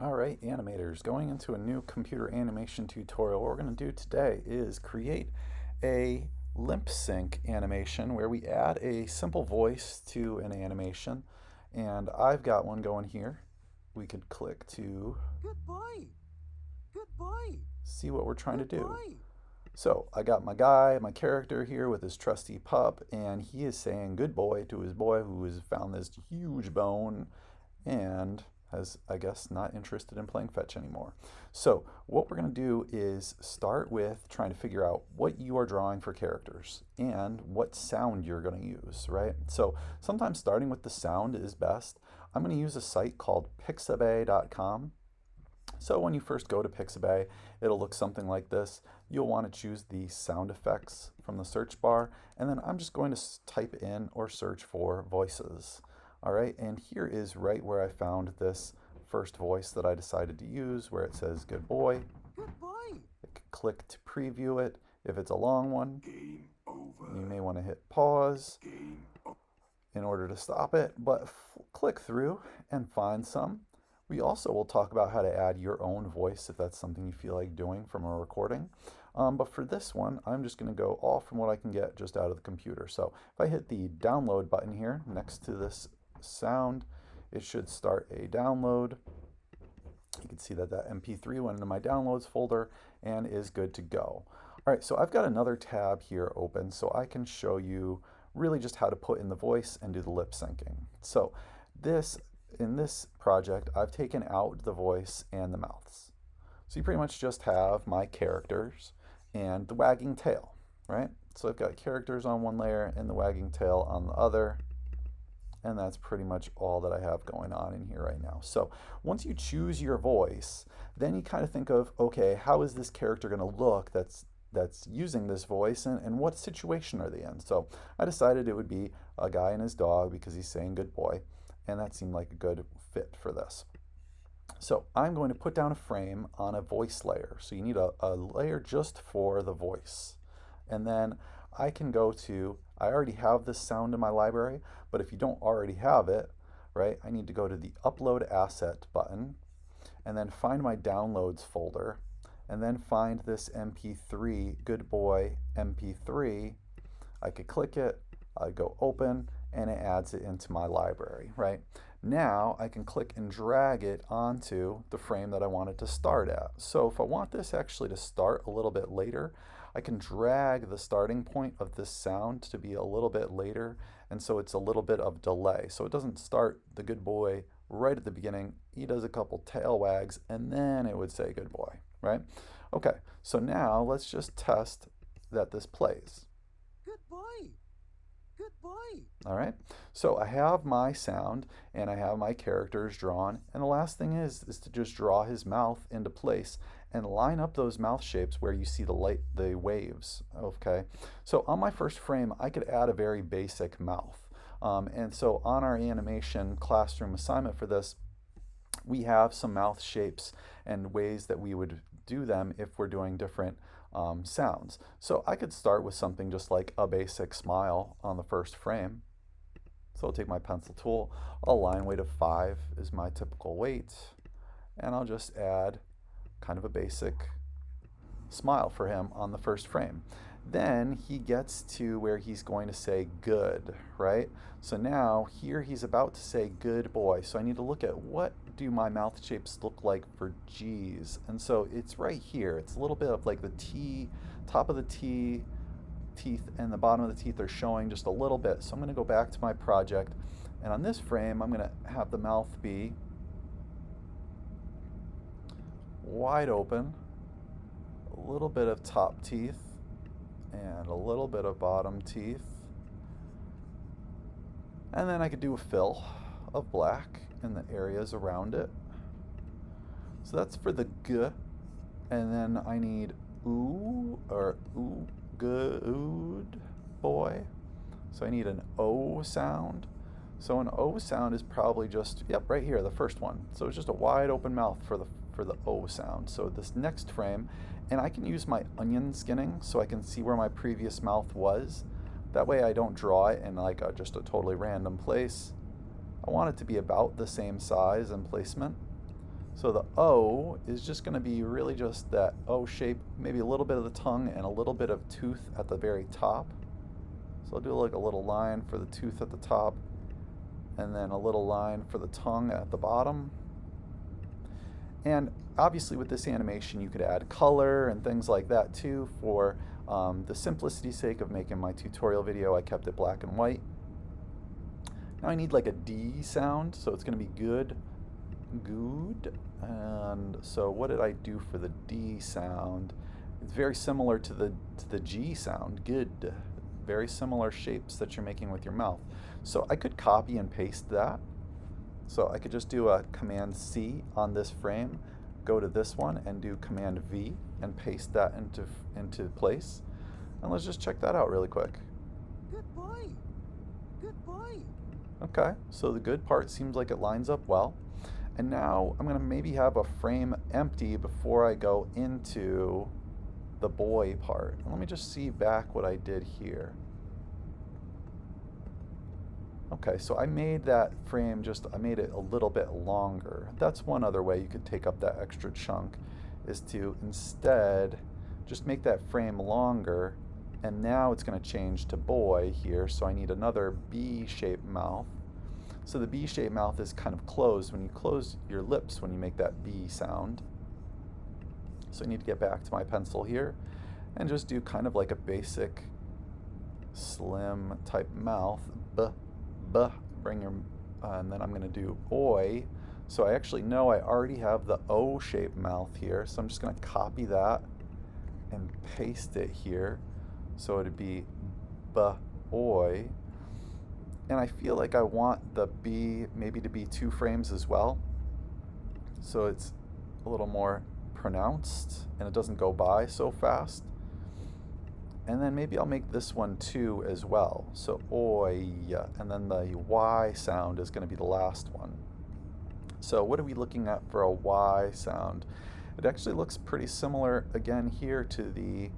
Alright, animators, going into a new computer animation tutorial. What we're going to do today is create a lip sync animation where we add a simple voice to an animation. And I've got one going here. We could click to Good boy. Good boy. see what we're trying to Good do. boy. So I got my guy, my character here with his trusty pup, and he is saying good boy to his boy who has found this huge bone and has, I guess, not interested in playing fetch anymore. So what we're going to do is start with trying to figure out what you are drawing for characters and what sound you're going to use, right? So sometimes starting with the sound is best. I'm going to use a site called pixabay.com. So when you first go to Pixabay, it'll look something like this. You'll want to choose the sound effects from the search bar, and then I'm just going to type in or search for voices. All right, and here is right where I found this first voice that I decided to use, where it says good boy. Good boy. I can click to preview it. If it's a long one, Game over. you may want to hit pause Game over. in order to stop it, but click through and find some. We also will talk about how to add your own voice if that's something you feel like doing from a recording. But for this one, I'm just going to go all from what I can get just out of the computer. So if I hit the download button here next to this sound, it should start a download. You can see that that MP3 went into my downloads folder and is good to go. All right, so I've got another tab here open so I can show you really just how to put in the voice and do the lip syncing. So in this project, I've taken out the voice and the mouths. So you pretty much just have my characters and the wagging tail, right? So I've got characters on one layer and the wagging tail on the other. And that's pretty much all that I have going on in here right now. So once you choose your voice, then you kind of think of, okay, how is this character going to look that's using this voice, and what situation are they in? So I decided it would be a guy and his dog because he's saying good boy, and that seemed like a good fit for this. So I'm going to put down a frame on a voice layer. So you need a layer just for the voice. And then I can go to, I already have this sound in my library, but if you don't already have it, right, I need to go to the Upload Asset button and then find my Downloads folder and then find this MP3, Good Boy MP3. I could click it, I go open, and it adds it into my library, right? Now I can click and drag it onto the frame that I want it to start at. So if I want this actually to start a little bit later, I can drag the starting point of this sound to be a little bit later, and so it's a little bit of delay. So it doesn't start the good boy right at the beginning. He does a couple tail wags, and then it would say good boy, right? Okay, so now let's just test that this plays. Good boy. Good boy. All right, so I have my sound and I have my characters drawn, and the last thing is to just draw his mouth into place and line up those mouth shapes where you see the waves. Okay, so on my first frame, I could add a very basic mouth, and so on our animation classroom assignment for this, we have some mouth shapes and ways that we would do them if we're doing different sounds. So I could start with something just like a basic smile on the first frame. So I'll take my pencil tool, a line weight of 5 is my typical weight, and I'll just add kind of a basic smile for him on the first frame. Then he gets to where he's going to say good, right? So now here he's about to say good boy. So I need to look at what do my mouth shapes look like for G's. And so it's right here. It's a little bit of like the T, top of the T, teeth and the bottom of the teeth are showing just a little bit. So I'm going to go back to my project, and on this frame I'm going to have the mouth be wide open, a little bit of top teeth and a little bit of bottom teeth, and then I could do a fill of black in the areas around it. So that's for the G, and then I need ooh or ooh, good boy. So I need an O sound. So an O sound is probably just, yep, right here, the first one. So it's just a wide open mouth for the O sound. So this next frame, and I can use my onion skinning so I can see where my previous mouth was. That way I don't draw it in like just a totally random place. I want it to be about the same size and placement. So the O is just going to be really just that O shape, maybe a little bit of the tongue and a little bit of tooth at the very top. So I'll do like a little line for the tooth at the top and then a little line for the tongue at the bottom. And obviously with this animation you could add color and things like that too. For the simplicity's sake of making my tutorial video, I kept it black and white. Now I need like a D sound, so it's going to be good. And so what did I do for the D sound? It's very similar to the G sound, good. Very similar shapes that you're making with your mouth. So I could copy and paste that. So I could just do a Command C on this frame, go to this one and do Command V and paste that into place. And let's just check that out really quick. Good boy. Good boy. Okay, so the good part seems like it lines up well. And now I'm going to maybe have a frame empty before I go into the boy part. And let me just see back what I did here. Okay, so I made that frame I made it a little bit longer. That's one other way you could take up that extra chunk, is to instead just make that frame longer, and now it's going to change to boy here, so I need another B-shaped mouth. So the B-shaped mouth is kind of closed when you close your lips when you make that B sound. So I need to get back to my pencil here and just do kind of like a basic slim type mouth. B, bring your, and then I'm going to do oi. So I actually know I already have the O-shaped mouth here, so I'm just going to copy that and paste it here. So it'd be oi. And I feel like I want the B maybe to be 2 frames as well, so it's a little more pronounced and it doesn't go by so fast. And then maybe I'll make this one 2 as well. So oi, and then the Y sound is going to be the last one. So what are we looking at for a Y sound? It actually looks pretty similar again here to the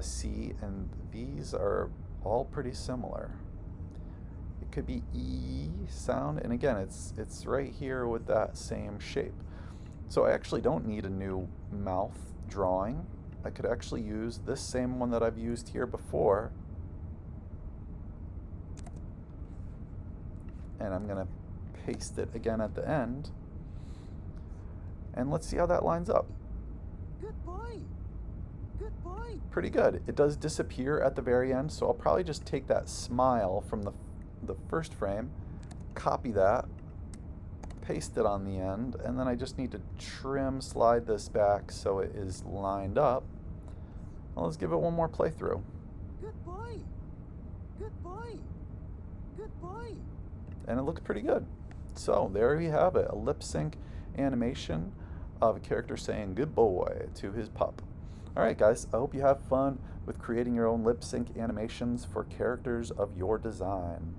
C, and these are all pretty similar. It could be E sound, and again it's right here with that same shape. So I actually don't need a new mouth drawing. I could actually use this same one that I've used here before, and I'm going to paste it again at the end, and let's see how that lines up. Good boy. Good boy. Pretty good. It does disappear at the very end, so I'll probably just take that smile from the first frame, copy that, paste it on the end, and then I just need to slide this back so it is lined up. Well, let's give it one more playthrough. Good boy. Good boy. Good boy. And it looks pretty good. So there you have it, a lip sync animation of a character saying good boy to his pup. Alright guys, I hope you have fun with creating your own lip sync animations for characters of your design.